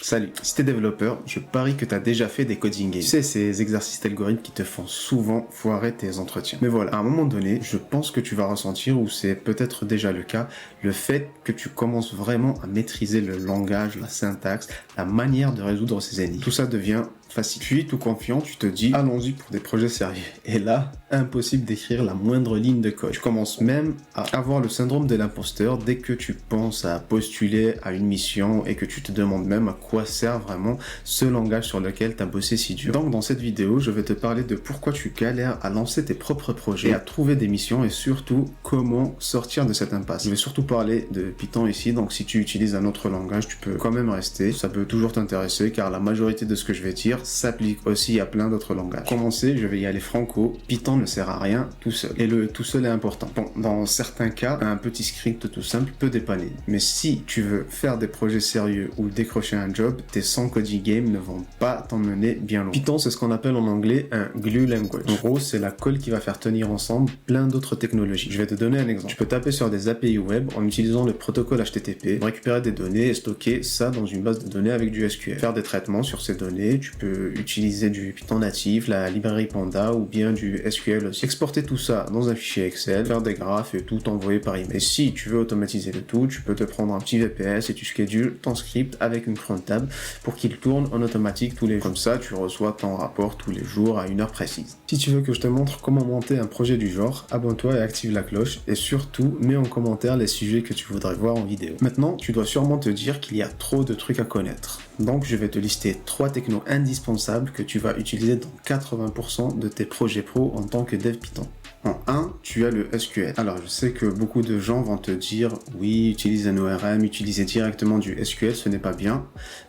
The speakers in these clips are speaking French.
Salut, si t'es développeur, je parie que t'as déjà fait des coding games. Tu sais, ces exercices d'algorithmes qui te font souvent foirer tes entretiens. Mais voilà, à un moment donné, je pense que tu vas ressentir, ou c'est peut-être déjà le cas, le fait que tu commences vraiment à maîtriser le langage, la syntaxe, la manière de résoudre ces énigmes. Tout ça devient facile. Puis, tout confiant, tu te dis, allons-y pour des projets sérieux. Et là, impossible d'écrire la moindre ligne de code. Tu commences même à avoir le syndrome de l'imposteur dès que tu penses à postuler à une mission et que tu te demandes même à quoi sert vraiment ce langage sur lequel tu as bossé si dur. Donc dans cette vidéo, je vais te parler de pourquoi tu galères à lancer tes propres projets, à trouver des missions et surtout comment sortir de cette impasse. Je vais surtout parler de Python ici, donc si tu utilises un autre langage, tu peux quand même rester. Ça peut toujours t'intéresser car la majorité de ce que je vais dire s'applique aussi à plein d'autres langages. Pour commencer, je vais y aller franco. Python ne sert à rien tout seul. Et le tout seul est important. Bon, dans certains cas, un petit script tout simple peut dépanner. Mais si tu veux faire des projets sérieux ou décrocher un job, tes 100 coding games ne vont pas t'emmener bien loin. Python, c'est ce qu'on appelle en anglais un glue language. En gros, c'est la colle qui va faire tenir ensemble plein d'autres technologies. Je vais te donner un exemple. Tu peux taper sur des API web en utilisant le protocole HTTP, récupérer des données et stocker ça dans une base de données avec du SQL. Faire des traitements sur ces données, tu peux utiliser du Python natif, la librairie Panda ou bien du SQL aussi. Exporter tout ça dans un fichier Excel, faire des graphes et tout envoyer par email. Et si tu veux automatiser le tout, tu peux te prendre un petit VPS et tu schedules ton script avec une cron tab pour qu'il tourne en automatique tous les jours. Comme ça, tu reçois ton rapport tous les jours à une heure précise. Si tu veux que je te montre comment monter un projet du genre, abonne-toi et active la cloche et surtout, mets en commentaire les sujets que tu voudrais voir en vidéo. Maintenant, tu dois sûrement te dire qu'il y a trop de trucs à connaître. Donc, je vais te lister 3 technos indispensables que tu vas utiliser dans 80% de tes projets pro en tant que dev Python. En 1, tu as le SQL. Alors, je sais que beaucoup de gens vont te dire, oui, utilise un ORM, utiliser directement du SQL, ce n'est pas bien.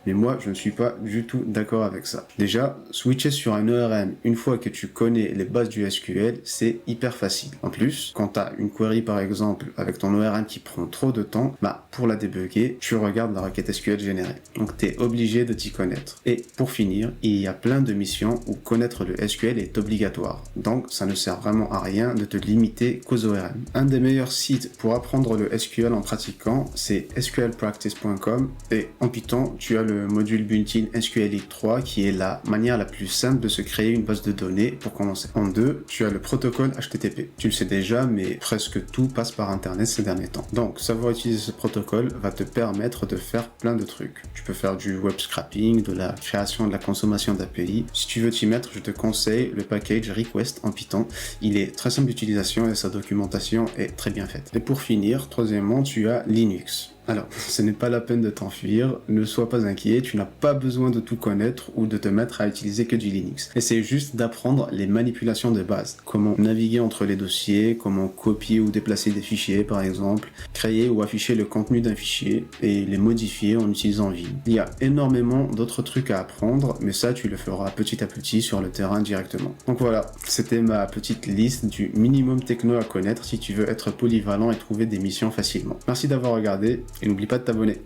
Mais moi, je ne suis pas du tout d'accord avec ça. Déjà, switcher sur un ORM une fois que tu connais les bases du SQL, c'est hyper facile. En plus, quand tu as une query, par exemple, avec ton ORM qui prend trop de temps, pour la débugger, tu regardes la requête SQL générée. Donc, tu es obligé de t'y connaître. Et pour finir, il y a plein de missions où connaître le SQL est obligatoire. Donc, ça ne sert vraiment à rien de te limiter qu'aux ORM. Un des meilleurs sites pour apprendre le SQL en pratiquant, c'est sqlpractice.com et en Python, tu as le module built-in SQLite 3 qui est la manière la plus simple de se créer une base de données pour commencer. En 2, tu as le protocole HTTP. Tu le sais déjà, mais presque tout passe par Internet ces derniers temps. Donc, savoir utiliser ce protocole va te permettre de faire plein de trucs. Tu peux faire du web scraping, de la création et de la consommation d'API. Si tu veux t'y mettre, je te conseille le package Request en Python. Il est très simple d'utilisation et sa documentation est très bien faite. Et pour finir, troisièmement, tu as Linux. Alors, ce n'est pas la peine de t'enfuir, ne sois pas inquiet, tu n'as pas besoin de tout connaître ou de te mettre à utiliser que du Linux. Essaye juste d'apprendre les manipulations de base. Comment naviguer entre les dossiers, comment copier ou déplacer des fichiers par exemple, créer ou afficher le contenu d'un fichier et les modifier en utilisant Vim. Il y a énormément d'autres trucs à apprendre, mais ça tu le feras petit à petit sur le terrain directement. Donc voilà, c'était ma petite liste du minimum techno à connaître si tu veux être polyvalent et trouver des missions facilement. Merci d'avoir regardé. Et n'oublie pas de t'abonner.